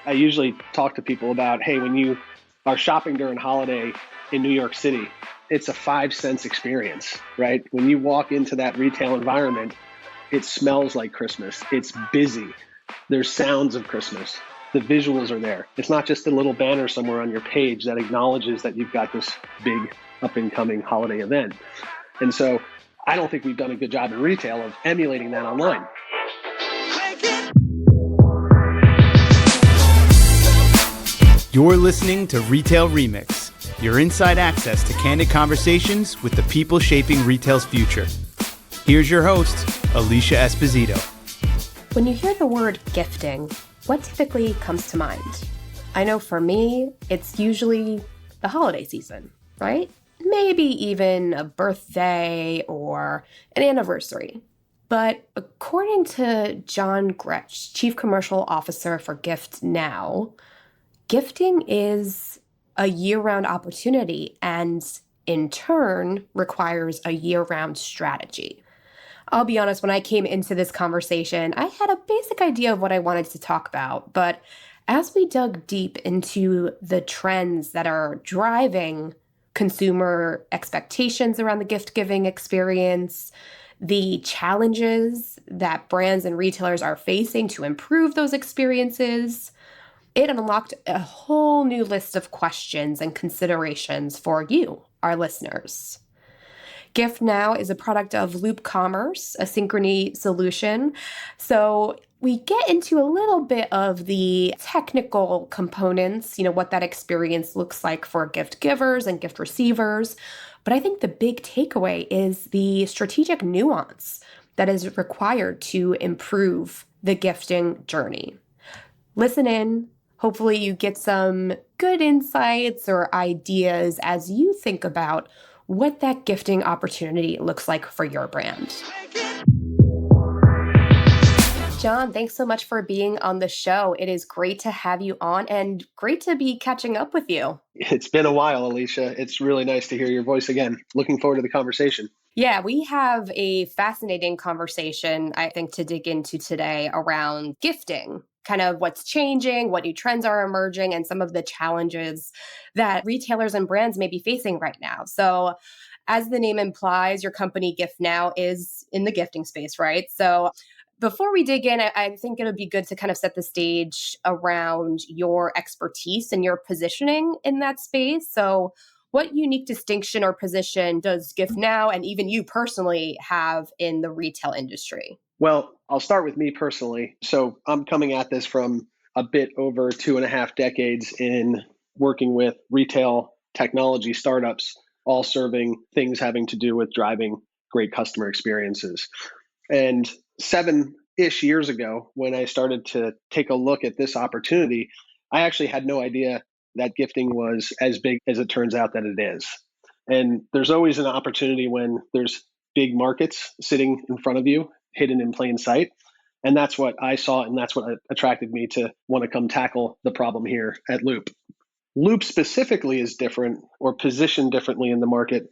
I usually talk to people about, hey, when you are shopping during holiday in New York City, it's a 5 cents experience, right? When you walk into that retail environment, it smells like Christmas. It's busy. There's sounds of Christmas. The visuals are there. It's not just a little banner somewhere on your page that acknowledges that you've got this big up and coming holiday event. And so I don't think we've done a good job in retail of emulating that online. You're listening to Retail Remix, your inside access to candid conversations with the people shaping retail's future. Here's your host, Alicia Esposito. When you hear the word gifting, what typically comes to mind? I know for me, it's usually the holiday season, right? Maybe even a birthday or an anniversary. But according to John Gretsch, Chief Commercial Officer for Gift Now, gifting is a year-round opportunity and, in turn, requires a year-round strategy. I'll be honest, when I came into this conversation, I had a basic idea of what I wanted to talk about, but as we dug deep into the trends that are driving consumer expectations around the gift-giving experience, the challenges that brands and retailers are facing to improve those experiences, it unlocked a whole new list of questions and considerations for you, our listeners. Gift Now is a product of Loop Commerce, a synchrony solution. So we get into a little bit of the technical components, what that experience looks like for gift givers and gift receivers. But I think the big takeaway is the strategic nuance that is required to improve the gifting journey. Listen in. Hopefully you get some good insights or ideas as you think about what that gifting opportunity looks like for your brand. John, thanks so much for being on the show. It is great to have you on and great to be catching up with you. It's been a while, Alicia. It's really nice to hear your voice again. Looking forward to the conversation. Yeah, we have a fascinating conversation, I think, to dig into today around gifting, kind of what's changing, what new trends are emerging, and some of the challenges that retailers and brands may be facing right now. So as the name implies, your company Gift Now is in the gifting space, right? So before we dig in, I think it would be good to kind of set the stage around your expertise and your positioning in that space. So what unique distinction or position does Gift Now and even you personally have in the retail industry? Well, I'll start with me personally. So I'm coming at this from a bit over 2.5 decades in working with retail technology startups, all serving things having to do with driving great customer experiences. And 7-ish years ago, when I started to take a look at this opportunity, I actually had no idea that gifting was as big as it turns out that it is. And there's always an opportunity when there's big markets sitting in front of you, hidden in plain sight. And that's what I saw, and that's what attracted me to want to come tackle the problem here at Loop. Loop specifically is different or positioned differently in the market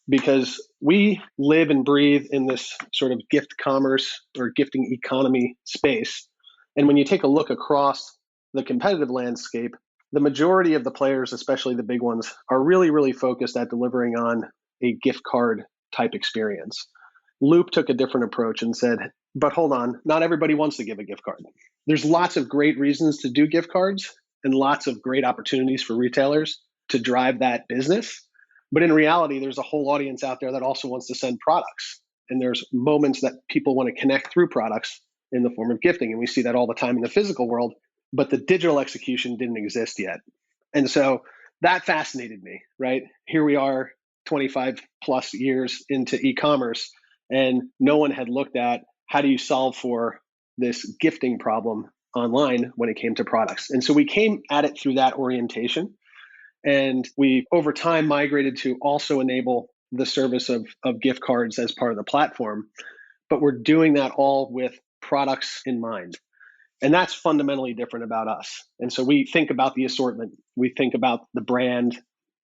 because we live and breathe in this sort of gift commerce or gifting economy space. And when you take a look across the competitive landscape, the majority of the players, especially the big ones, are really, really focused at delivering on a gift card type experience. Loop took a different approach and said, but hold on, not everybody wants to give a gift card. There's lots of great reasons to do gift cards and lots of great opportunities for retailers to drive that business. But in reality, there's a whole audience out there that also wants to send products. And there's moments that people want to connect through products in the form of gifting. And we see that all the time in the physical world, but the digital execution didn't exist yet. And so that fascinated me, right? Here we are 25 plus years into e-commerce, and no one had looked at how do you solve for this gifting problem online when it came to products. And so we came at it through that orientation. And we, over time, migrated to also enable the service of gift cards as part of the platform. But we're doing that all with products in mind. And that's fundamentally different about us. And so we think about the assortment, we think about the brand,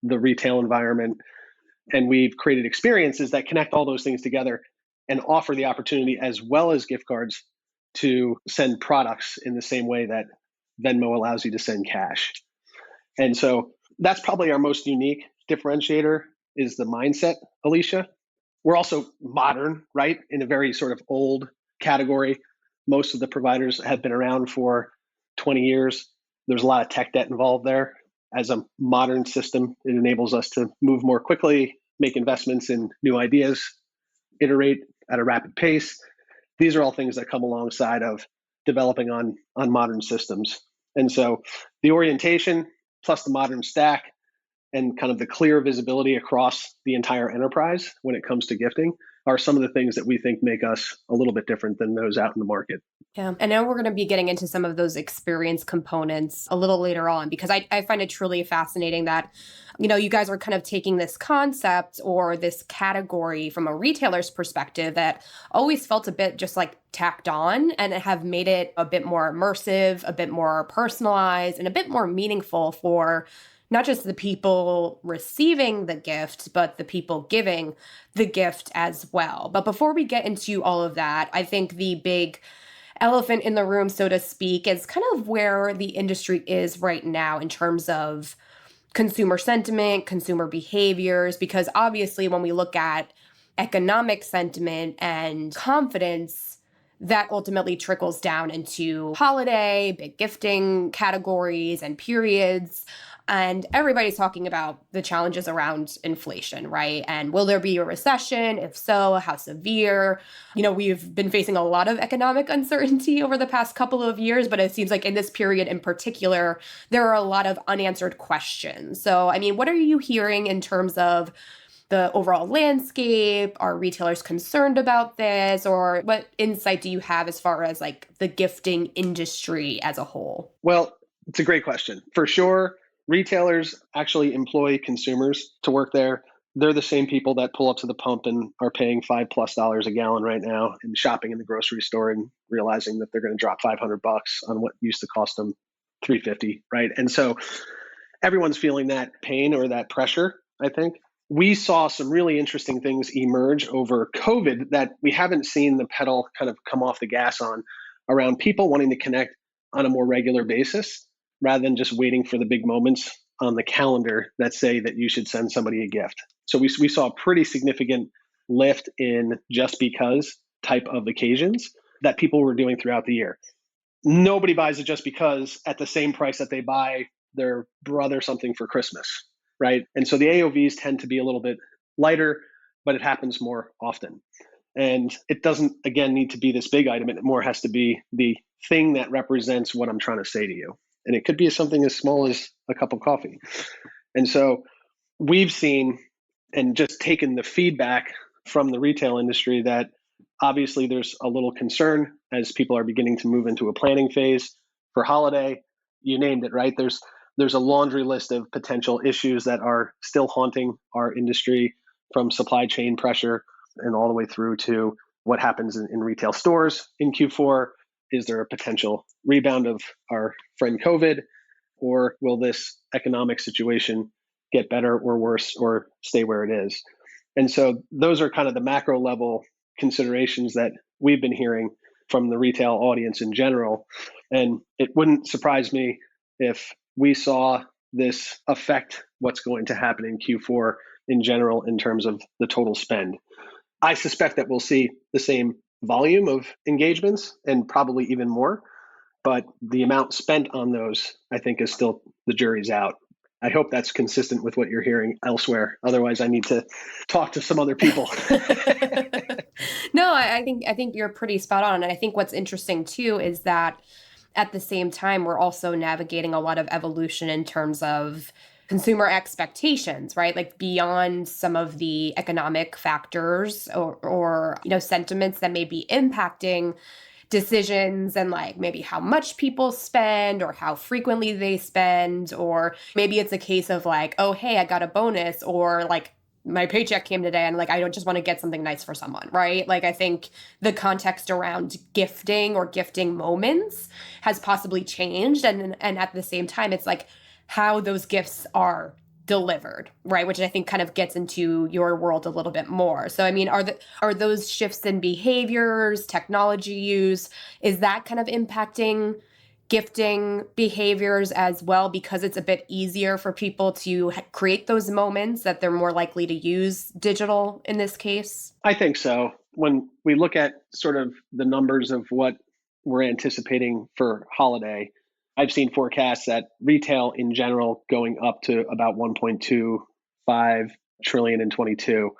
the retail environment, and we've created experiences that connect all those things together and offer the opportunity as well as gift cards to send products in the same way that Venmo allows you to send cash. And so that's probably our most unique differentiator is the mindset, Alicia. We're also modern, right? In a very sort of old category. Most of the providers have been around for 20 years. There's a lot of tech debt involved there. As a modern system, it enables us to move more quickly, make investments in new ideas, iterate at a rapid pace. These are all things that come alongside of developing on modern systems. And so the orientation plus the modern stack and kind of the clear visibility across the entire enterprise when it comes to gifting are some of the things that we think make us a little bit different than those out in the market. Yeah. And now we're going to be getting into some of those experience components a little later on, because I find it truly fascinating that, you guys are kind of taking this concept or this category from a retailer's perspective that always felt a bit just like tacked on and have made it a bit more immersive, a bit more personalized, and a bit more meaningful for not just the people receiving the gift, but the people giving the gift as well. But before we get into all of that, I think the big elephant in the room, so to speak, is kind of where the industry is right now in terms of consumer sentiment, consumer behaviors, because obviously when we look at economic sentiment and confidence, that ultimately trickles down into holiday, big gifting categories and periods. And everybody's talking about the challenges around inflation, right? And will there be a recession? If so, how severe? We've been facing a lot of economic uncertainty over the past couple of years, but it seems like in this period in particular, there are a lot of unanswered questions. So, what are you hearing in terms of the overall landscape? Are retailers concerned about this? Or what insight do you have as far as like the gifting industry as a whole? Well, it's a great question. For sure, retailers actually employ consumers to work there. They're the same people that pull up to the pump and are paying $5+ a gallon right now and shopping in the grocery store and realizing that they're going to drop $500 on what used to cost them $350, right? And so everyone's feeling that pain or that pressure, I think. We saw some really interesting things emerge over COVID that we haven't seen the pedal kind of come off the gas on, around people wanting to connect on a more regular basis rather than just waiting for the big moments on the calendar that say that you should send somebody a gift. So we saw a pretty significant lift in just because type of occasions that people were doing throughout the year. Nobody buys it just because at the same price that they buy their brother something for Christmas, right? And so the AOVs tend to be a little bit lighter, but it happens more often. And it doesn't, again, need to be this big item. It more has to be the thing that represents what I'm trying to say to you. And it could be something as small as a cup of coffee. And so we've seen and just taken the feedback from the retail industry that obviously there's a little concern as people are beginning to move into a planning phase for holiday. You named it, right? There's a laundry list of potential issues that are still haunting our industry, from supply chain pressure and all the way through to what happens in retail stores in Q4. Is there a potential rebound of our friend COVID, or will this economic situation get better or worse or stay where it is? And so those are kind of the macro level considerations that we've been hearing from the retail audience in general. And it wouldn't surprise me if we saw this affect what's going to happen in Q4 in general in terms of the total spend. I suspect that we'll see the same volume of engagements and probably even more, but the amount spent on those, I think, is still, the jury's out. I hope that's consistent with what you're hearing elsewhere. Otherwise, I need to talk to some other people. No, I think you're pretty spot on. And I think what's interesting too is that at the same time, we're also navigating a lot of evolution in terms of consumer expectations, right? Like beyond some of the economic factors or sentiments that may be impacting decisions and like maybe how much people spend or how frequently they spend, or maybe it's a case of like, oh, hey, I got a bonus, or like my paycheck came today and like I don't just want to get something nice for someone, right? Like I think the context around gifting or gifting moments has possibly changed, and at the same time it's like how those gifts are delivered, right? Which I think kind of gets into your world a little bit more. So, are those shifts in behaviors, technology use, is that kind of impacting gifting behaviors as well, because it's a bit easier for people to create those moments that they're more likely to use digital in this case? I think so. When we look at sort of the numbers of what we're anticipating for holiday, I've seen forecasts that retail in general going up to about 1.25 trillion in 22.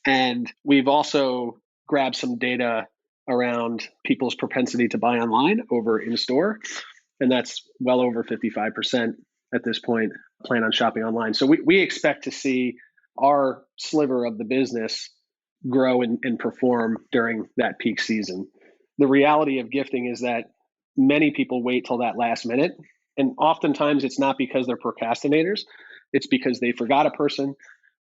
And we've also grabbed some data around people's propensity to buy online over in store. And that's well over 55% at this point plan on shopping online. So we expect to see our sliver of the business grow and perform during that peak season. The reality of gifting is that many people wait till that last minute. And oftentimes it's not because they're procrastinators, it's because they forgot a person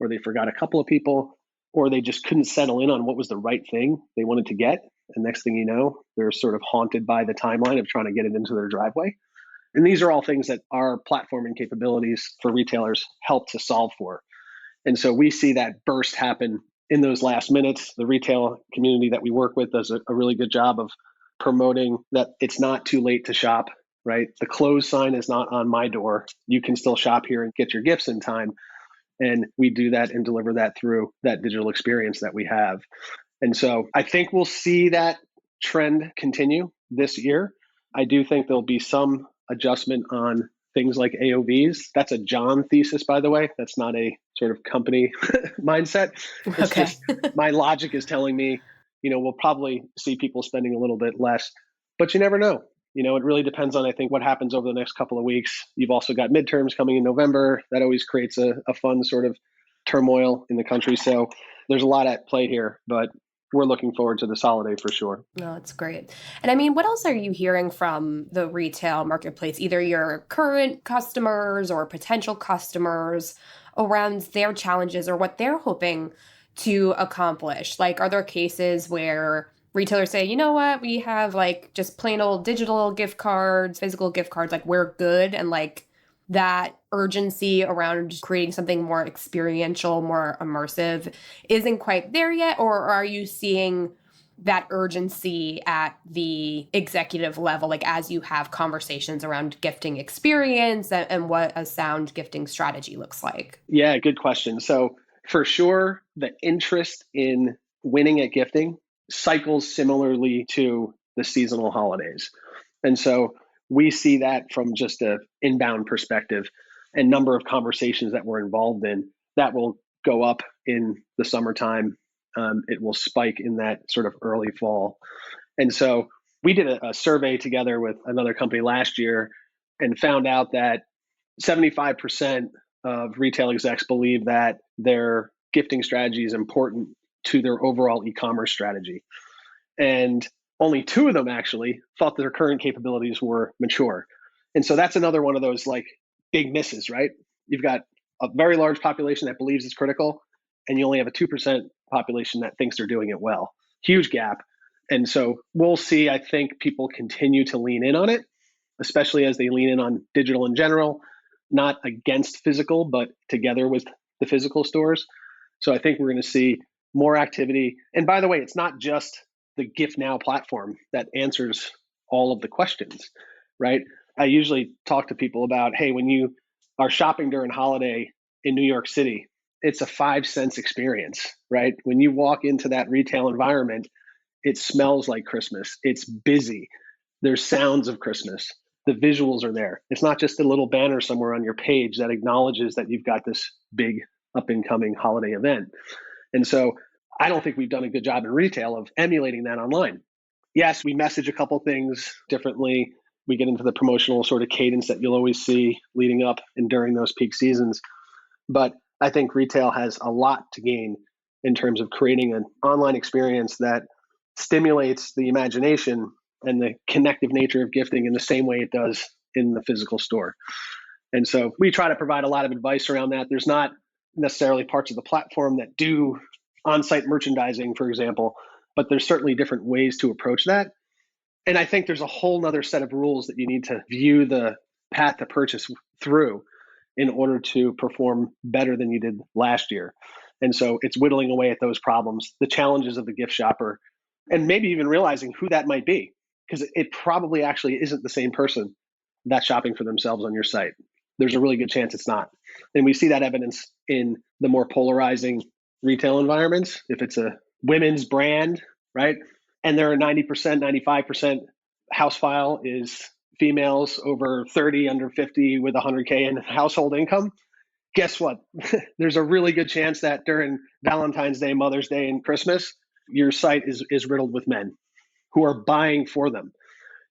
or they forgot a couple of people or they just couldn't settle in on what was the right thing they wanted to get. And next thing you know, they're sort of haunted by the timeline of trying to get it into their driveway. And these are all things that our platforming capabilities for retailers help to solve for. And so we see that burst happen in those last minutes. The retail community that we work with does a really good job of promoting that it's not too late to shop, right? The close sign is not on my door. You can still shop here and get your gifts in time. And we do that and deliver that through that digital experience that we have. And so I think we'll see that trend continue this year. I do think there'll be some adjustment on things like AOVs. That's a John thesis, by the way. That's not a sort of company mindset. It's Okay. just my logic is telling me, we'll probably see people spending a little bit less, but you never know. It really depends on, I think, what happens over the next couple of weeks. You've also got midterms coming in November. That always creates a fun sort of turmoil in the country. So there's a lot at play here, but we're looking forward to this holiday for sure. No, that's great. And I mean, what else are you hearing from the retail marketplace, either your current customers or potential customers, around their challenges or what they're hoping to accomplish? Like, are there cases where retailers say, you know what, we have like just plain old digital gift cards, physical gift cards, like we're good, and like that urgency around creating something more experiential, more immersive isn't quite there yet? Or are you seeing that urgency at the executive level, like as you have conversations around gifting experience and what a sound gifting strategy looks like? Yeah, good question. So for sure, the interest in winning at gifting cycles similarly to the seasonal holidays. And so we see that from just an inbound perspective and number of conversations that we're involved in. That will go up in the summertime. It will spike in that sort of early fall. And so we did a survey together with another company last year and found out that 75% of retail execs believe that their gifting strategy is important to their overall e-commerce strategy. And only 2 of them actually thought that their current capabilities were mature. And so that's another one of those like big misses, right? You've got a very large population that believes it's critical, and you only have a 2% population that thinks they're doing it well. Huge gap. And so we'll see, I think, people continue to lean in on it, especially as they lean in on digital in general, not against physical, but together with the physical stores. So I think we're going to see more activity. And by the way, it's not just the Gift Now platform that answers all of the questions, right? I usually talk to people about, hey, when you are shopping during holiday in New York City, it's a 5 cents experience, right? When you walk into that retail environment, it smells like Christmas. It's busy. There's sounds of Christmas. The visuals are there. It's not just a little banner somewhere on your page that acknowledges that you've got this big up and coming holiday event. And so I don't think we've done a good job in retail of emulating that online. Yes, we message a couple things differently. We get into the promotional sort of cadence that you'll always see leading up and during those peak seasons. But I think retail has a lot to gain in terms of creating an online experience that stimulates the imagination and the connective nature of gifting in the same way it does in the physical store. And so we try to provide a lot of advice around that. There's not necessarily parts of the platform that do on-site merchandising, for example, but there's certainly different ways to approach that. And I think there's a whole nother set of rules that you need to view the path to purchase through in order to perform better than you did last year. And so it's whittling away at those problems, the challenges of the gift shopper, and maybe even realizing who that might be. because it probably actually isn't the same person that's shopping for themselves on your site. There's a really good chance it's not. And we see that evidence in the more polarizing retail environments. If it's a women's brand, right? And there are 90%, 95% house file is females over 30, under 50 with 100K in household income. Guess what? There's a really good chance that during Valentine's Day, Mother's Day, and Christmas, your site is riddled with men who are buying for them.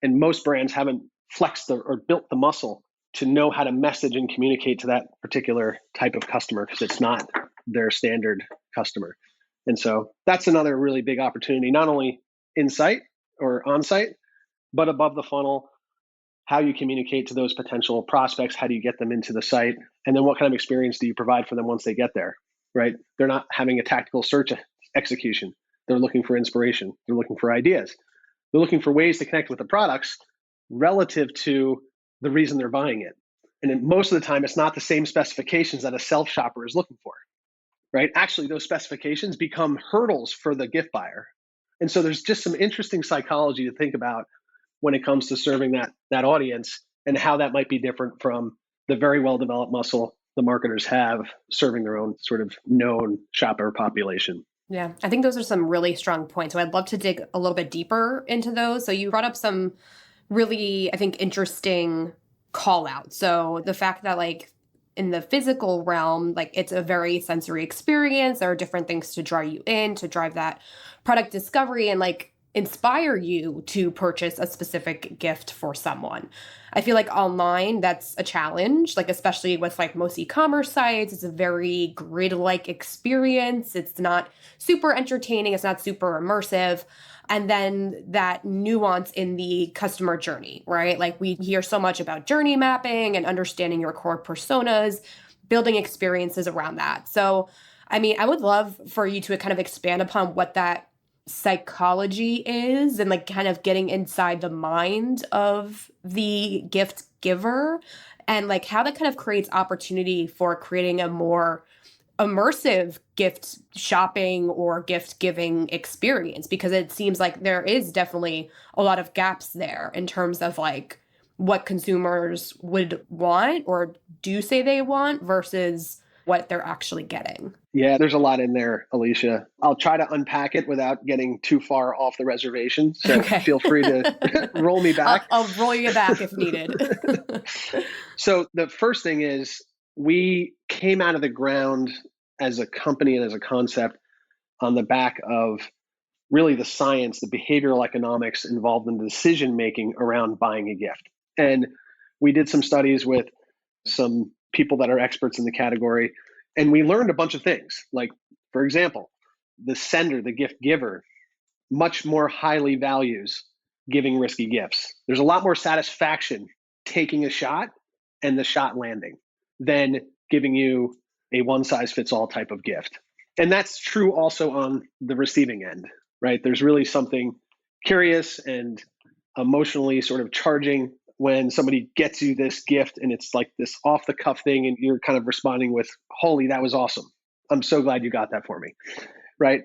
And most brands haven't flexed or built the muscle to know how to message and communicate to that particular type of customer because it's not their standard customer. And so that's another really big opportunity, not only in site or on site, but above the funnel, how you communicate to those potential prospects, how do you get them into the site, and then what kind of experience do you provide for them once they get there, right? They're not having a tactical search execution. They're looking for inspiration. They're looking for ideas. They're looking for ways to connect with the products relative to the reason they're buying it. And most of the time, it's not the same specifications that a self-shopper is looking for, right? Actually, those specifications become hurdles for the gift buyer. And so there's just some interesting psychology to think about when it comes to serving that audience and how that might be different from the very well-developed muscle the marketers have serving their own sort of known shopper population. Yeah, I think those are some really strong points. So I'd love to dig a little bit deeper into those. So you brought up some really, I think, interesting call out. So the fact that like in the physical realm, like it's a very sensory experience. There are different things to draw you in, to drive that product discovery and like inspire you to purchase a specific gift for someone. I feel like online, that's a challenge, like especially with like most e-commerce sites, it's a very grid-like experience. It's not super entertaining. It's not super immersive. And then that nuance in the customer journey, right? Like we hear so much about journey mapping and understanding your core personas, building experiences around that. So, I mean, I would love for you to kind of expand upon what that psychology is and like kind of getting inside the mind of the gift giver and like how that kind of creates opportunity for creating a more immersive gift shopping or gift giving experience, because it seems like there is definitely a lot of gaps there in terms of like what consumers would want or do say they want versus what they're actually getting. Yeah, there's a lot in there, Alicia. I'll try to unpack it without getting too far off the reservation. So Okay. Feel free to roll me back. I'll roll you back if needed. So the first thing is we came out of the ground as a company and as a concept on the back of really the science, the behavioral economics involved in the decision making around buying a gift. And we did some studies with some people that are experts in the category, and we learned a bunch of things. Like, for example, the sender, the gift giver, much more highly values giving risky gifts. There's a lot more satisfaction taking a shot and the shot landing than giving you a one-size-fits-all type of gift. And that's true also on the receiving end, right? There's really something curious and emotionally sort of charging when somebody gets you this gift and it's like this off the cuff thing and you're kind of responding with, holy, that was awesome. I'm so glad you got that for me, right?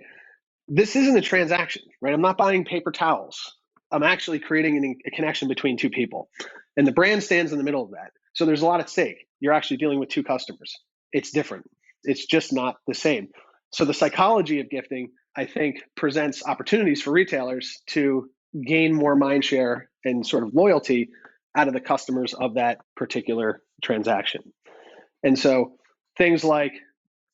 This isn't a transaction, right? I'm not buying paper towels. I'm actually creating a connection between two people. And the brand stands in the middle of that. So there's a lot at stake. You're actually dealing with two customers. It's different. It's just not the same. So the psychology of gifting, I think, presents opportunities for retailers to gain more mind share and sort of loyalty out of the customers of that particular transaction. And so things like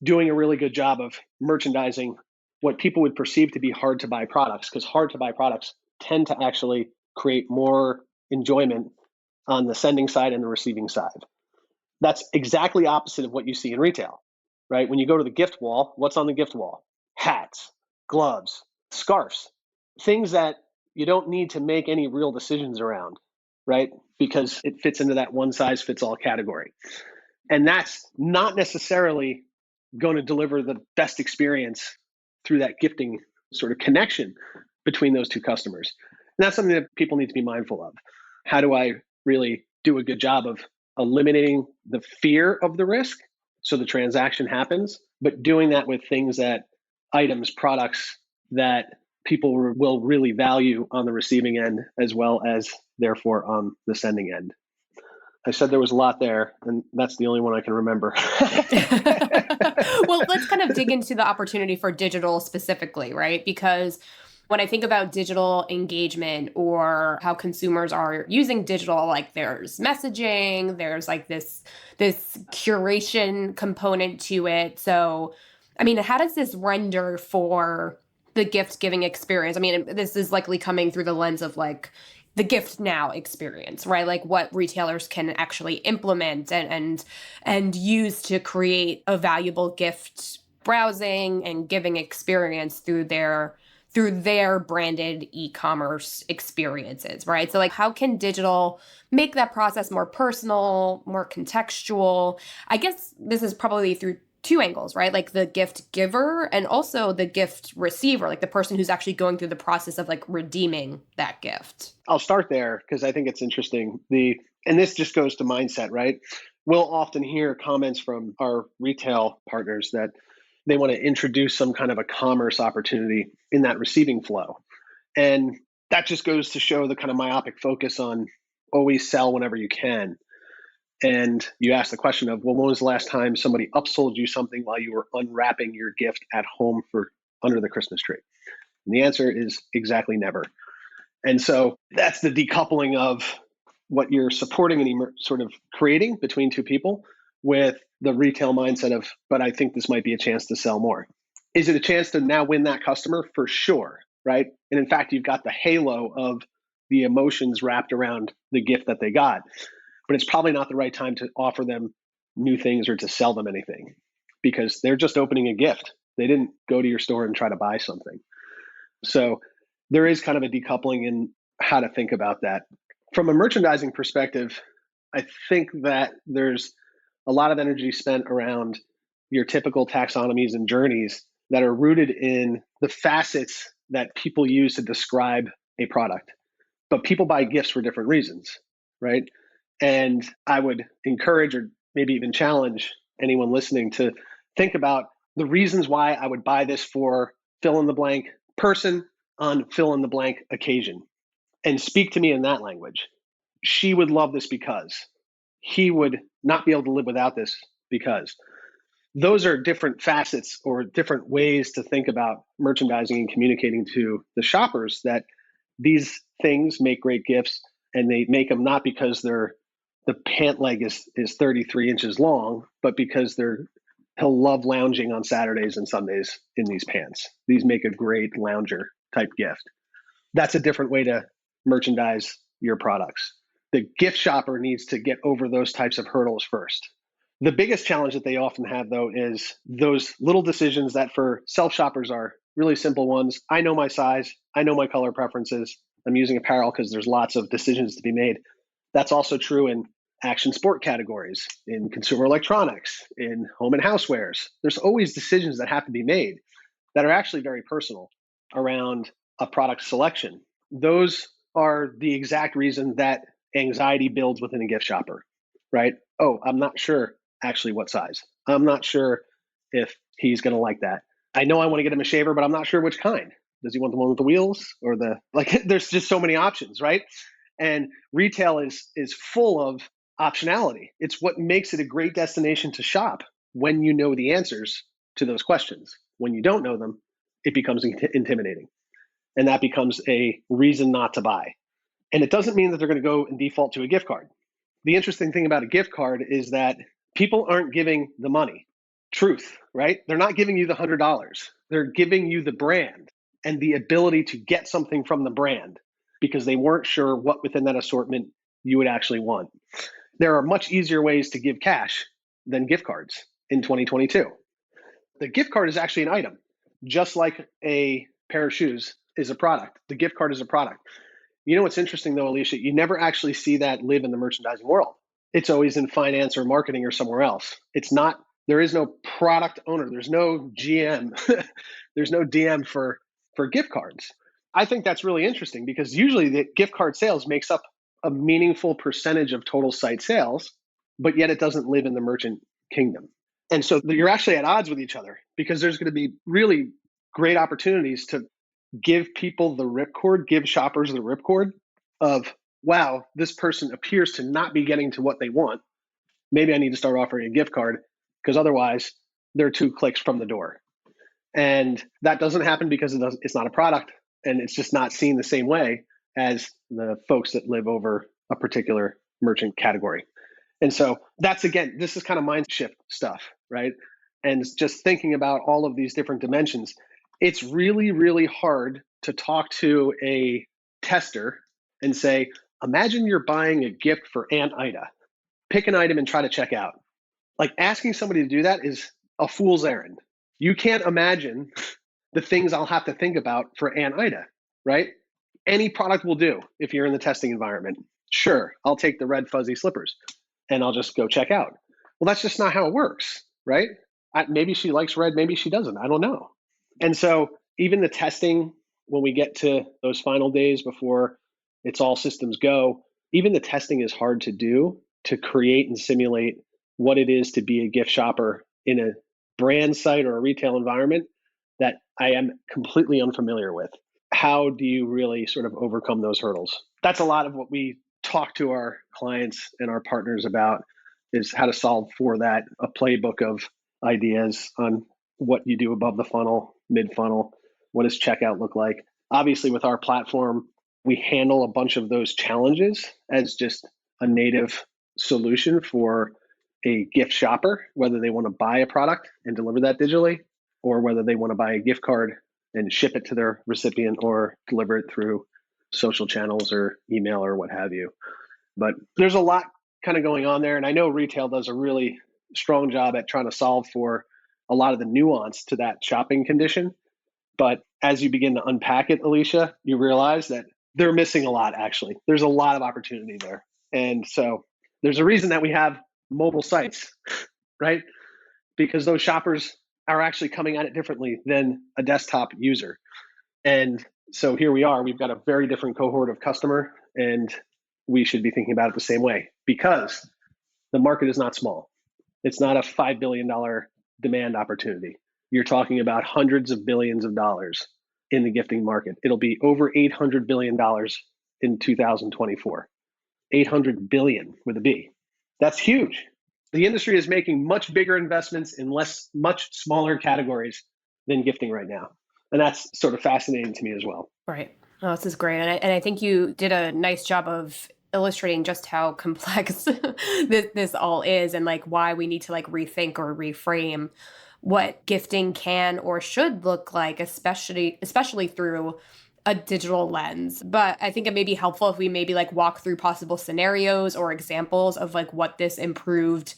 doing a really good job of merchandising what people would perceive to be hard to buy products, because hard to buy products tend to actually create more enjoyment on the sending side and the receiving side. That's exactly opposite of what you see in retail, right? When you go to the gift wall, what's on the gift wall? Hats, gloves, scarves, things that you don't need to make any real decisions around, right? Because it fits into that one size fits all category. And that's not necessarily going to deliver the best experience through that gifting sort of connection between those two customers. And that's something that people need to be mindful of. How do I really do a good job of eliminating the fear of the risk so the transaction happens, but doing that with things that items, products that people will really value on the receiving end as well as therefore on the sending end. I said there was a lot there, and that's the only one I can remember. Well, let's kind of dig into the opportunity for digital specifically, right? Because when I think about digital engagement or how consumers are using digital, like there's messaging, there's like this curation component to it. So, I mean, how does this render for the gift giving experience? I mean, this is likely coming through the lens of like the gift now experience, right? Like what retailers can actually implement and use to create a valuable gift browsing and giving experience through their branded e-commerce experiences, right? So like how can digital make that process more personal, more contextual? I guess this is probably through two angles, right? Like the gift giver and also the gift receiver, like the person who's actually going through the process of like redeeming that gift. I'll start there because I think it's interesting. And this just goes to mindset, right? We'll often hear comments from our retail partners that they want to introduce some kind of a commerce opportunity in that receiving flow. And that just goes to show the kind of myopic focus on always sell whenever you can. And you ask the question of, well, when was the last time somebody upsold you something while you were unwrapping your gift at home for under the Christmas tree? And the answer is exactly never. And so that's the decoupling of what you're supporting and sort of creating between two people with the retail mindset of, but I think this might be a chance to sell more. Is it a chance to now win that customer? For sure, right? And in fact, you've got the halo of the emotions wrapped around the gift that they got. But it's probably not the right time to offer them new things or to sell them anything because they're just opening a gift. They didn't go to your store and try to buy something. So there is kind of a decoupling in how to think about that. From a merchandising perspective, I think that there's a lot of energy spent around your typical taxonomies and journeys that are rooted in the facets that people use to describe a product. But people buy gifts for different reasons, right? And I would encourage or maybe even challenge anyone listening to think about the reasons why I would buy this for fill in the blank person on fill in the blank occasion and speak to me in that language. She would love this because he would not be able to live without this because those are different facets or different ways to think about merchandising and communicating to the shoppers that these things make great gifts and they make them not because the pant leg is 33 inches long, but because he'll love lounging on Saturdays and Sundays in these pants. These make a great lounger type gift. That's a different way to merchandise your products. The gift shopper needs to get over those types of hurdles first. The biggest challenge that they often have, though, is those little decisions that for self-shoppers are really simple ones. I know my size. I know my color preferences. I'm using apparel because there's lots of decisions to be made. That's also true in action sport categories, in consumer electronics, in home and housewares. There's always decisions that have to be made that are actually very personal around a product selection. Those are the exact reason that anxiety builds within a gift shopper, right? Oh, I'm not sure actually what size. I'm not sure if he's going to like that. I know I want to get him a shaver, but I'm not sure which kind. Does he want the one with the wheels or there's just so many options, right? And retail is full of optionality. It's what makes it a great destination to shop when you know the answers to those questions. When you don't know them, it becomes intimidating. And that becomes a reason not to buy. And it doesn't mean that they're going to go and default to a gift card. The interesting thing about a gift card is that people aren't giving the money. Truth, right? They're not giving you the $100. They're giving you the brand and the ability to get something from the brand because they weren't sure what within that assortment you would actually want. There are much easier ways to give cash than gift cards in 2022. The gift card is actually an item, just like a pair of shoes is a product. The gift card is a product. You know what's interesting though, Alicia? You never actually see that live in the merchandising world. It's always in finance or marketing or somewhere else. It's not, there is no product owner. There's no GM. There's no DM for gift cards. I think that's really interesting because usually the gift card sales makes up a meaningful percentage of total site sales, but yet it doesn't live in the merchant kingdom. And so you're actually at odds with each other because there's going to be really great opportunities to give people the ripcord, give shoppers the ripcord of, wow, this person appears to not be getting to what they want. Maybe I need to start offering a gift card because otherwise they're 2 clicks from the door. And that doesn't happen because it's not a product and it's just not seen the same way as the folks that live over a particular merchant category. And so that's, again, this is kind of mind shift stuff, right? And just thinking about all of these different dimensions, it's really, really hard to talk to a tester and say, imagine you're buying a gift for Aunt Ida. Pick an item and try to check out. Like, asking somebody to do that is a fool's errand. You can't imagine the things I'll have to think about for Aunt Ida, right? Any product will do if you're in the testing environment. Sure, I'll take the red fuzzy slippers and I'll just go check out. Well, that's just not how it works, right? Maybe she likes red, maybe she doesn't. I don't know. And so even the testing, when we get to those final days before it's all systems go, even the testing is hard to do to create and simulate what it is to be a gift shopper in a brand site or a retail environment that I am completely unfamiliar with. How do you really sort of overcome those hurdles? That's a lot of what we talk to our clients and our partners about, is how to solve for that, a playbook of ideas on what you do above the funnel, mid funnel, what does checkout look like. Obviously, with our platform, we handle a bunch of those challenges as just a native solution for a gift shopper, whether they want to buy a product and deliver that digitally, or whether they want to buy a gift card and ship it to their recipient or deliver it through social channels or email or what have you. But there's a lot kind of going on there. And I know retail does a really strong job at trying to solve for a lot of the nuance to that shopping condition. But as you begin to unpack it, Alicia, you realize that they're missing a lot, actually. There's a lot of opportunity there. And so there's a reason that we have mobile sites, right? Because those shoppers are actually coming at it differently than a desktop user. And so here we are, we've got a very different cohort of customer, and we should be thinking about it the same way, because the market is not small. It's not a $5 billion demand opportunity. You're talking about hundreds of billions of dollars in the gifting market. It'll be over $800 billion in 2024. 800 billion with a B. That's huge. The industry is making much bigger investments in much smaller categories than gifting right now. And that's sort of fascinating to me as well. Right. Oh, this is great. And I think you did a nice job of illustrating just how complex this all is, and like why we need to like rethink or reframe what gifting can or should look like, especially through a digital lens. But I think it may be helpful if we maybe like walk through possible scenarios or examples of like what this improved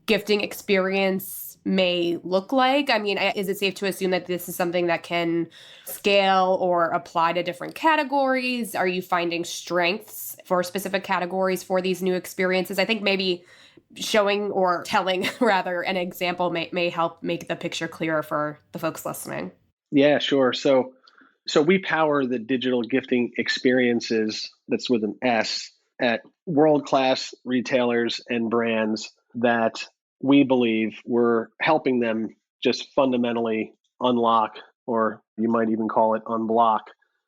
gifting experience may look like. I mean, is it safe to assume that this is something that can scale or apply to different categories? Are you finding strengths for specific categories for these new experiences? I think maybe showing or telling rather an example may help make the picture clearer for the folks listening. Yeah, sure. So we power the digital gifting experiences, that's with an S, at world-class retailers and brands that we believe we're helping them just fundamentally unlock, or you might even call it unblock,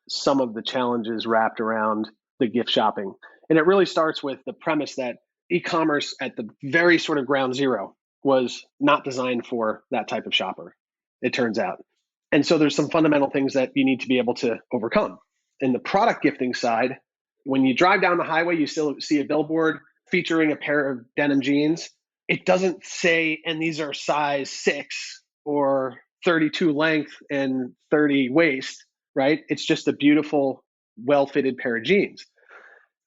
some of the challenges wrapped around the gift shopping. And it really starts with the premise that e-commerce at the very sort of ground zero was not designed for that type of shopper, it turns out. And so there's some fundamental things that you need to be able to overcome. In the product gifting side, when you drive down the highway, you still see a billboard featuring a pair of denim jeans. It doesn't say, and these are size 6 or 32 length and 30 waist, right? It's just a beautiful, well-fitted pair of jeans.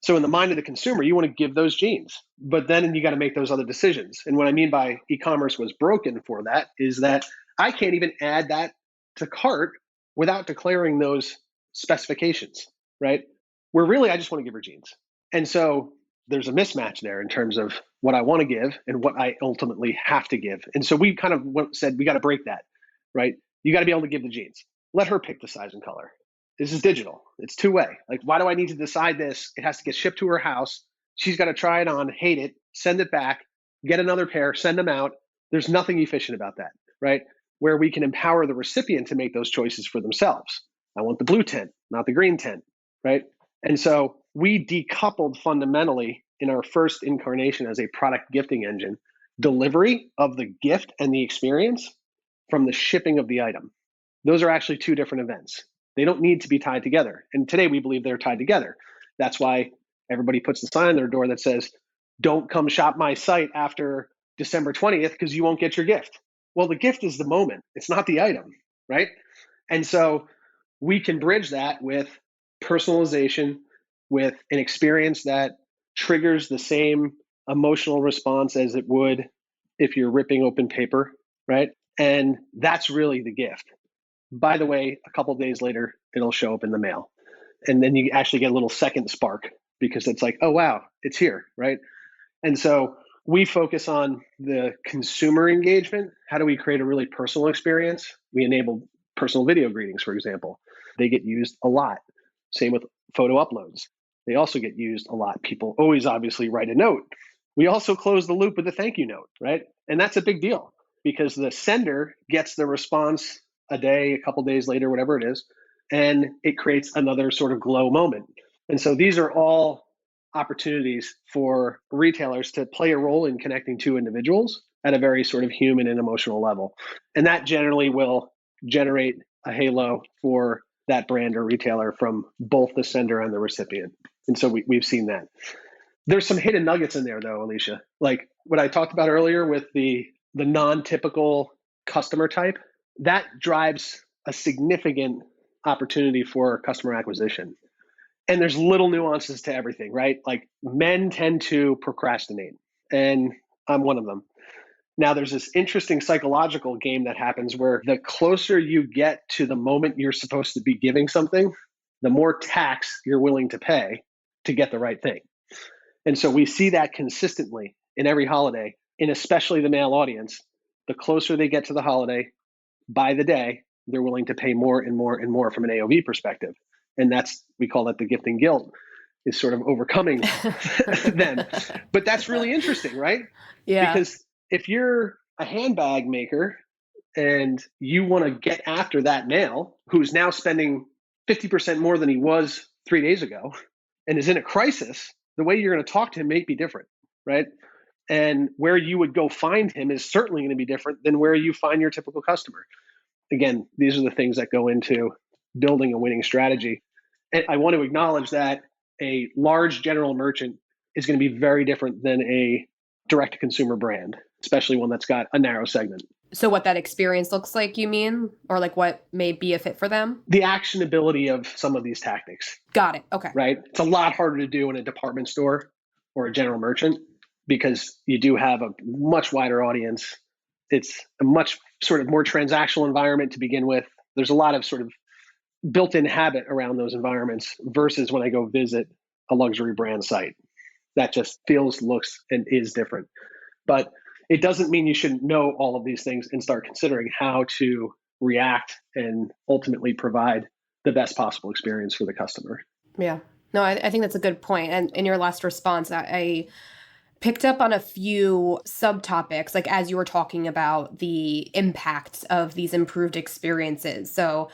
So in the mind of the consumer, you want to give those jeans, but then you got to make those other decisions. And what I mean by e-commerce was broken for that is that I can't even add that to cart without declaring those specifications, right? Where really I just want to give her jeans. And so there's a mismatch there in terms of what I want to give and what I ultimately have to give. And so we kind of said, we got to break that, right? You got to be able to give the jeans. Let her pick the size and color. This is digital. It's two-way. Like, why do I need to decide this? It has to get shipped to her house. She's got to try it on, hate it, send it back, get another pair, send them out. There's nothing efficient about that, right? Where we can empower the recipient to make those choices for themselves. I want the blue tent, not the green tent, right? And so we decoupled fundamentally in our first incarnation as a product gifting engine, delivery of the gift and the experience from the shipping of the item. Those are actually two different events. They don't need to be tied together. And today we believe they're tied together. That's why everybody puts the sign on their door that says, don't come shop my site after December 20th because you won't get your gift. Well, the gift is the moment. It's not the item, right? And so we can bridge that with personalization, with an experience that triggers the same emotional response as it would if you're ripping open paper, right? And that's really the gift. By the way, a couple of days later, it'll show up in the mail. And then you actually get a little second spark because it's like, oh, wow, it's here, right? And so we focus on the consumer engagement. How do we create a really personal experience? We enable personal video greetings, for example. They get used a lot. Same with photo uploads. They also get used a lot. People always obviously write a note. We also close the loop with a thank you note, right? And that's a big deal because the sender gets the response a day, a couple days later, whatever it is, and it creates another sort of glow moment. And so these are all opportunities for retailers to play a role in connecting two individuals at a very sort of human and emotional level. And that generally will generate a halo for that brand or retailer from both the sender and the recipient. And so we've seen that. There's some hidden nuggets in there, though, Alicia. Like what I talked about earlier with the non-typical customer type, that drives a significant opportunity for customer acquisition. And there's little nuances to everything, right? Like men tend to procrastinate, and I'm one of them. Now, there's this interesting psychological game that happens where the closer you get to the moment you're supposed to be giving something, the more tax you're willing to pay to get the right thing. And so we see that consistently in every holiday, in especially the male audience. The closer they get to the holiday, by the day, they're willing to pay more and more and more from an AOV perspective. And we call that the gifting guilt, is sort of overcoming them. But that's really interesting, right? Yeah. Because if you're a handbag maker and you want to get after that male who's now spending 50% more than he was 3 days ago and is in a crisis, the way you're going to talk to him may be different, right? And where you would go find him is certainly going to be different than where you find your typical customer. Again, these are the things that go into building a winning strategy. And I want to acknowledge that a large general merchant is going to be very different than a direct-to-consumer brand, especially one that's got a narrow segment. So what that experience looks like, you mean? Or like what may be a fit for them? The actionability of some of these tactics. Got it. Okay. Right? It's a lot harder to do in a department store or a general merchant because you do have a much wider audience. It's a much sort of more transactional environment to begin with. There's a lot of sort of built-in habit around those environments versus when I go visit a luxury brand site. That just feels, looks, and is different. But it doesn't mean you shouldn't know all of these things and start considering how to react and ultimately provide the best possible experience for the customer. Yeah. No, I think that's a good point. And in your last response, I picked up on a few subtopics, like as you were talking about the impacts of these improved experiences. So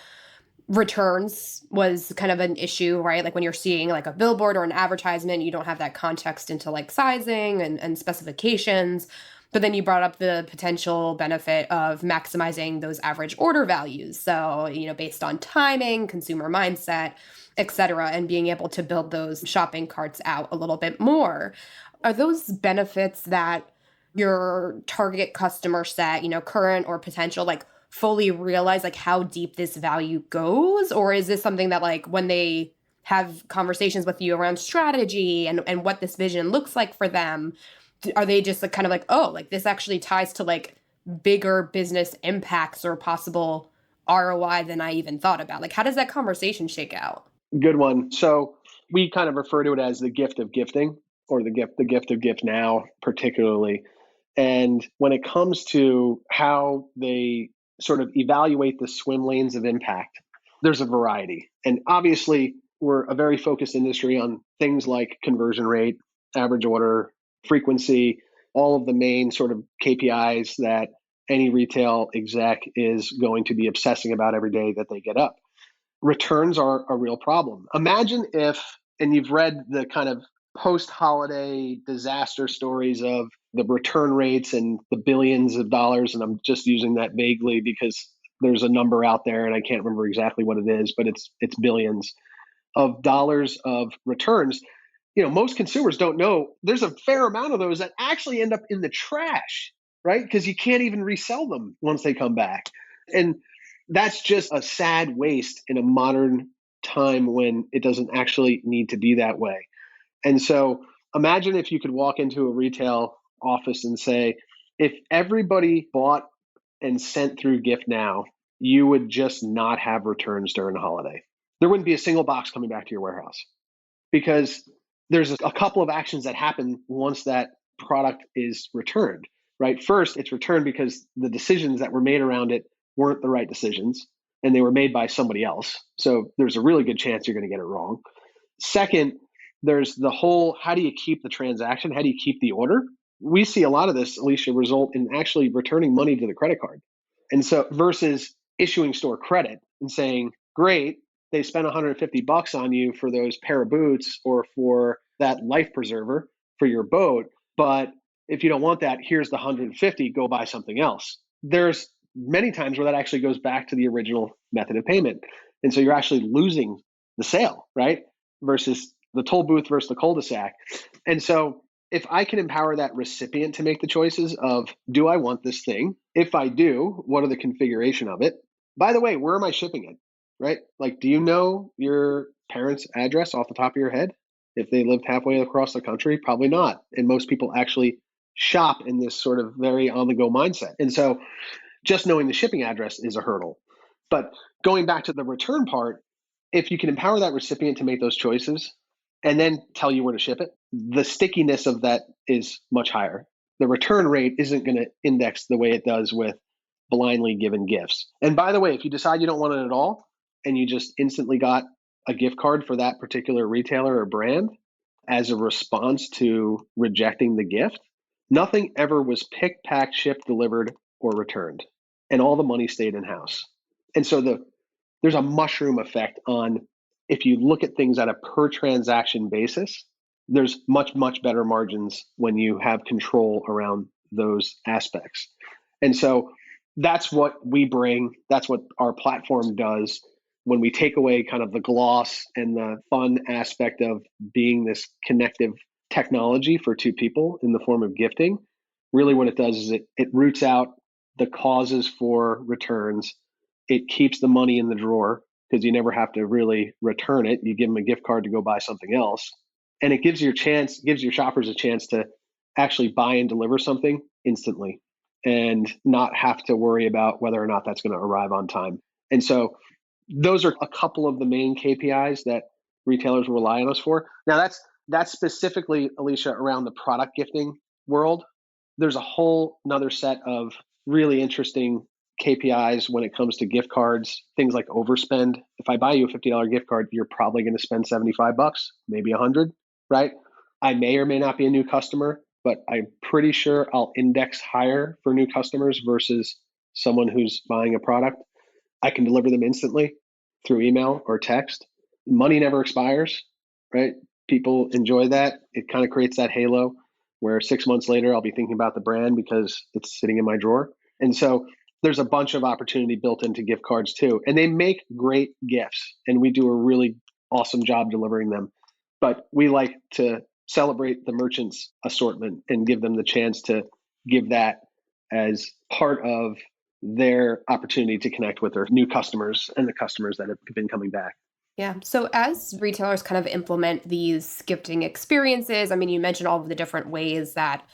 returns was kind of an issue, right? Like when you're seeing like a billboard or an advertisement, you don't have that context into like sizing and specifications. But then you brought up the potential benefit of maximizing those average order values. So, based on timing, consumer mindset, et cetera, and being able to build those shopping carts out a little bit more. Are those benefits that your target customer set, current or potential, like fully realize like how deep this value goes? Or is this something that like when they have conversations with you around strategy and what this vision looks like for them, are they just like kind of like, oh, like this actually ties to like bigger business impacts or possible ROI than I even thought about? Like, how does that conversation shake out? Good one. So we kind of refer to it as the gift of gifting, or the gift of gift now, particularly. And when it comes to how they sort of evaluate the swim lanes of impact, there's a variety. And obviously, we're a very focused industry on things like conversion rate, average order, frequency, all of the main sort of KPIs that any retail exec is going to be obsessing about every day that they get up. returns are a real problem. Imagine if, and you've read the kind of post-holiday disaster stories of the return rates and the billions of dollars, and I'm just using that vaguely because there's a number out there and I can't remember exactly what it is, but it's billions of dollars of returns. Most consumers don't know there's a fair amount of those that actually end up in the trash, right? Because you can't even resell them once they come back. And that's just a sad waste in a modern time when it doesn't actually need to be that way. And so imagine if you could walk into a retail office and say, if everybody bought and sent through Gift Now, you would just not have returns during the holiday. There wouldn't be a single box coming back to your warehouse because there's a couple of actions that happen once that product is returned, right? First, it's returned because the decisions that were made around it weren't the right decisions and they were made by somebody else. So there's a really good chance you're going to get it wrong. Second, there's the whole, how do you keep the transaction? How do you keep the order? We see a lot of this, Alicia, result in actually returning money to the credit card. And so versus issuing store credit and saying, great, they spent $150 on you for those pair of boots or for that life preserver for your boat. But if you don't want that, here's the 150, go buy something else. There's many times where that actually goes back to the original method of payment. And so you're actually losing the sale, right? Versus the toll booth versus the cul-de-sac. And so if I can empower that recipient to make the choices of, do I want this thing? If I do, what are the configuration of it? By the way, where am I shipping it? Right? Like, do you know your parents' address off the top of your head? If they lived halfway across the country, probably not. And most people actually shop in this sort of very on-the-go mindset. And so just knowing the shipping address is a hurdle. But going back to the return part, if you can empower that recipient to make those choices and then tell you where to ship it, the stickiness of that is much higher. The return rate isn't going to index the way it does with blindly given gifts. And by the way, if you decide you don't want it at all and you just instantly got a gift card for that particular retailer or brand as a response to rejecting the gift, nothing ever was picked, packed, shipped, delivered, or returned. And all the money stayed in-house. And so there's a mushroom effect on, if you look at things at a per transaction basis, there's much, much better margins when you have control around those aspects. And so that's what we bring. That's what our platform does when we take away kind of the gloss and the fun aspect of being this connective technology for two people in the form of gifting. Really what it does is it roots out the causes for returns. It keeps the money in the drawer because you never have to really return it. You give them a gift card to go buy something else. And it gives your shoppers a chance to actually buy and deliver something instantly and not have to worry about whether or not that's going to arrive on time. And so those are a couple of the main KPIs that retailers rely on us for. Now that's specifically, Alicia, around the product gifting world. There's a whole another set of really interesting KPIs when it comes to gift cards, things like overspend. If I buy you a $50 gift card, you're probably going to spend $75, maybe $100, right? I may or may not be a new customer, but I'm pretty sure I'll index higher for new customers versus someone who's buying a product. I can deliver them instantly through email or text. Money never expires, right? People enjoy that. It kind of creates that halo where 6 months later, I'll be thinking about the brand because it's sitting in my drawer. And so there's a bunch of opportunity built into gift cards too. And they make great gifts and we do a really awesome job delivering them. But we like to celebrate the merchant's assortment and give them the chance to give that as part of their opportunity to connect with their new customers and the customers that have been coming back. Yeah. So as retailers kind of implement these gifting experiences, I mean, you mentioned all of the different ways that,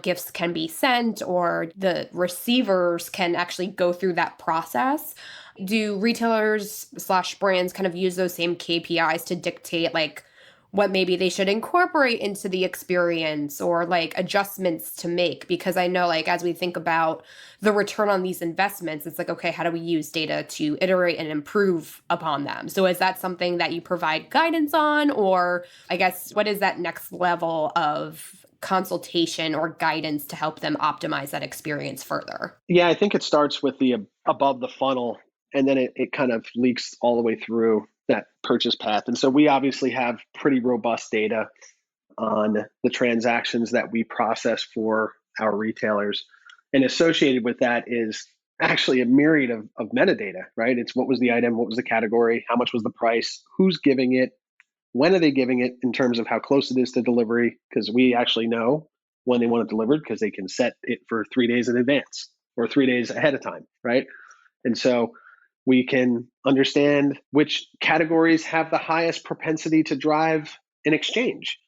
gifts can be sent or the receivers can actually go through that process. Do retailers/brands kind of use those same KPIs to dictate like what maybe they should incorporate into the experience or like adjustments to make? Because I know like as we think about the return on these investments, it's like, okay, how do we use data to iterate and improve upon them? So is that something that you provide guidance on? Or I guess what is that next level of consultation or guidance to help them optimize that experience further? Yeah, I think it starts with the above the funnel and then it kind of leaks all the way through that purchase path. And so we obviously have pretty robust data on the transactions that we process for our retailers. And associated with that is actually a myriad of metadata, right? It's what was the item, what was the category, how much was the price, who's giving it, when are they giving it in terms of how close it is to delivery, because we actually know when they want it delivered because they can set it for 3 days in advance or 3 days ahead of time, right? And so we can understand which categories have the highest propensity to drive an exchange,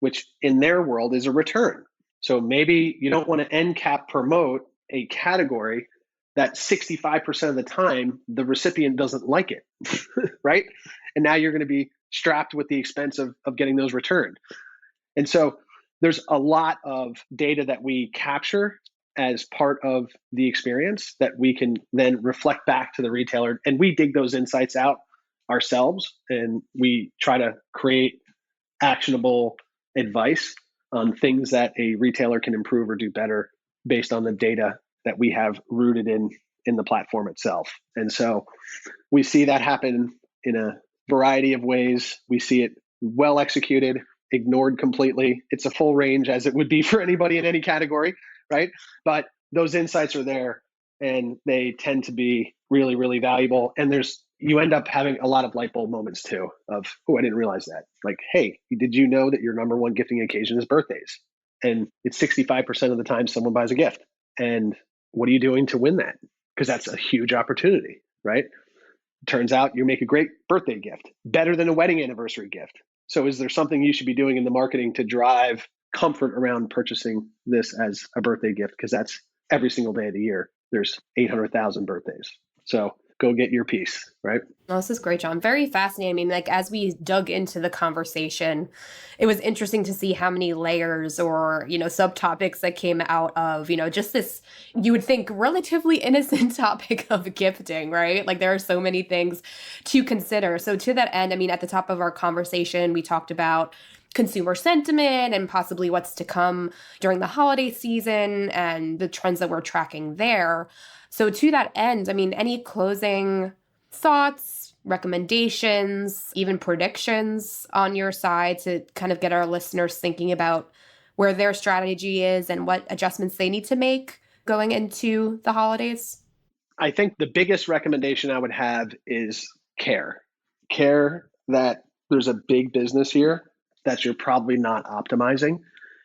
which in their world is a return. So maybe you don't want to end cap promote a category that 65% of the time the recipient doesn't like it, right? And now you're going to be strapped with the expense of getting those returned. And so there's a lot of data that we capture as part of the experience that we can then reflect back to the retailer. And we dig those insights out ourselves, and we try to create actionable advice on things that a retailer can improve or do better based on the data that we have rooted in the platform itself. And so we see that happen in a variety of ways. We see it well executed, ignored completely. It's a full range, as it would be for anybody in any category, right? But those insights are there, and they tend to be really, really valuable. And you end up having a lot of light bulb moments too of, oh, I didn't realize that. Like, hey, did you know that your number one gifting occasion is birthdays? And it's 65% of the time someone buys a gift. And what are you doing to win that? Because that's a huge opportunity, right? Turns out you make a great birthday gift, better than a wedding anniversary gift. So is there something you should be doing in the marketing to drive comfort around purchasing this as a birthday gift? Because that's every single day of the year. There's 800,000 birthdays. So go get your piece, right? Oh, this is great, John. Very fascinating. I mean, like as we dug into the conversation, it was interesting to see how many layers or, subtopics that came out of, just this, you would think relatively innocent topic of gifting, right? Like there are so many things to consider. So to that end, I mean, at the top of our conversation, we talked about consumer sentiment and possibly what's to come during the holiday season and the trends that we're tracking there. So to that end, I mean, any closing thoughts, recommendations, even predictions on your side to kind of get our listeners thinking about where their strategy is and what adjustments they need to make going into the holidays? I think the biggest recommendation I would have is care. Care that there's a big business here that you're probably not optimizing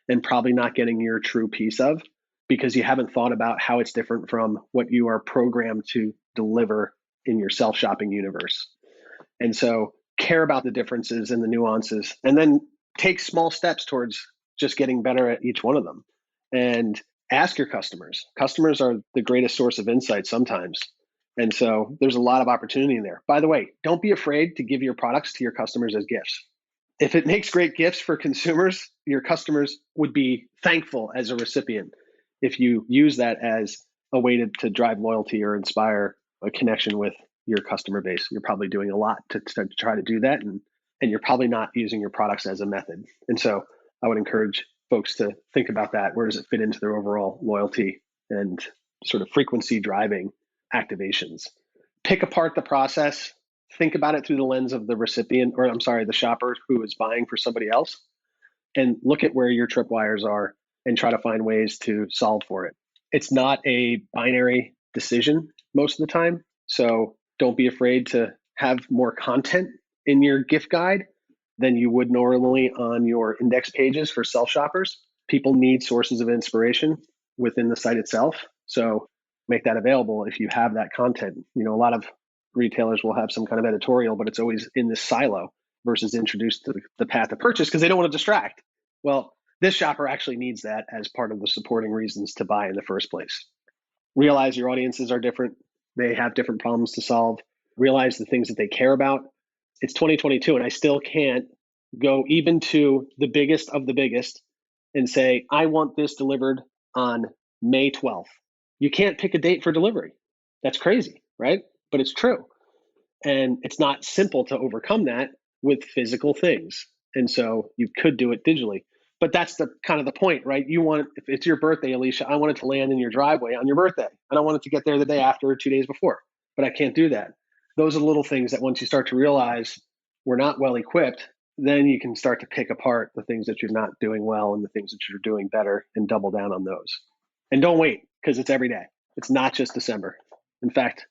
and probably not getting your true piece of, because you haven't thought about how it's different from what you are programmed to deliver in your self-shopping universe. And so care about the differences and the nuances, and then take small steps towards just getting better at each one of them. And ask your customers. Customers are the greatest source of insight sometimes. And so there's a lot of opportunity in there. By the way, don't be afraid to give your products to your customers as gifts. If it makes great gifts for consumers, your customers would be thankful as a recipient if you use that as a way to drive loyalty or inspire a connection with your customer base. You're probably doing a lot to try to do that, and you're probably not using your products as a method. And so I would encourage folks to think about that. Where does it fit into their overall loyalty and sort of frequency driving activations? Pick apart the process. Think about it through the lens of the recipient, or I'm sorry, the shopper who is buying for somebody else, and look at where your tripwires are and try to find ways to solve for it. It's not a binary decision most of the time. So don't be afraid to have more content in your gift guide than you would normally on your index pages for self-shoppers. People need sources of inspiration within the site itself. So make that available if you have that content. A lot of retailers will have some kind of editorial, but it's always in this silo versus introduced to the path of purchase because they don't want to distract. Well, this shopper actually needs that as part of the supporting reasons to buy in the first place. Realize your audiences are different. They have different problems to solve. Realize the things that they care about. It's 2022, and I still can't go even to the biggest of the biggest and say, I want this delivered on May 12th. You can't pick a date for delivery. That's crazy, right? But it's true. And it's not simple to overcome that with physical things. And so you could do it digitally. But that's the kind of the point, right? If it's your birthday, Alicia, I want it to land in your driveway on your birthday. I don't want it to get there the day after or 2 days before. but I can't do that. Those are little things that once you start to realize we're not well equipped, then you can start to pick apart the things that you're not doing well and the things that you're doing better and double down on those. And don't wait, because it's every day. It's not just December. In fact,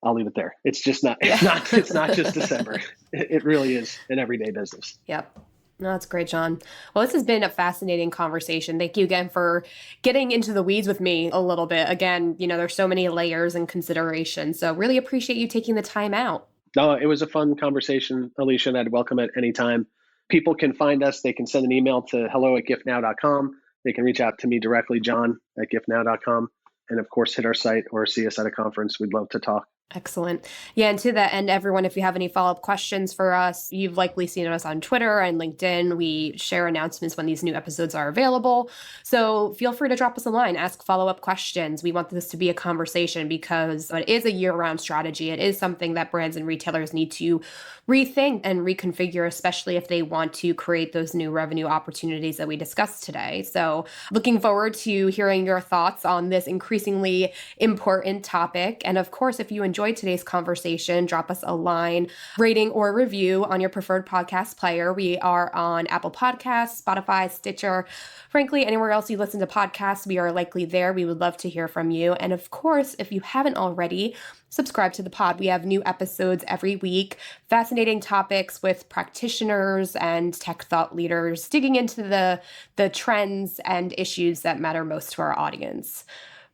I'll leave it there. It's not just December. It really is an everyday business. Yep. No, that's great, John. Well, this has been a fascinating conversation. Thank you again for getting into the weeds with me a little bit. Again, there's so many layers and considerations. So really appreciate you taking the time out. No, it was a fun conversation, Alicia, and I'd welcome it anytime. People can find us. They can send an email to hello@giftnow.com. They can reach out to me directly, john@giftnow.com. And of course, hit our site or see us at a conference. We'd love to talk. Excellent. Yeah, and to that end, everyone, if you have any follow-up questions for us, you've likely seen us on Twitter and LinkedIn. We share announcements when these new episodes are available. So feel free to drop us a line, ask follow-up questions. We want this to be a conversation because it is a year-round strategy. It is something that brands and retailers need to rethink and reconfigure, especially if they want to create those new revenue opportunities that we discussed today. So looking forward to hearing your thoughts on this increasingly important topic. And of course, if you enjoyed today's conversation, drop us a line, rating, or review on your preferred podcast player. We are on Apple Podcasts, Spotify, Stitcher. Frankly, anywhere else you listen to podcasts, we are likely there. We would love to hear from you. And of course, if you haven't already, subscribe to the pod. We have new episodes every week, fascinating topics with practitioners and tech thought leaders, digging into the trends and issues that matter most to our audience.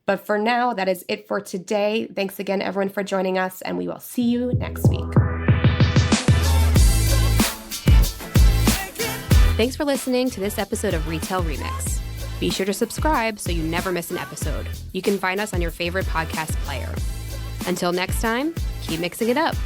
But for now, that is it for today. Thanks again, everyone, for joining us, and we will see you next week. Thanks for listening to this episode of Retail Remix. Be sure to subscribe so you never miss an episode. You can find us on your favorite podcast player. Until next time, keep mixing it up.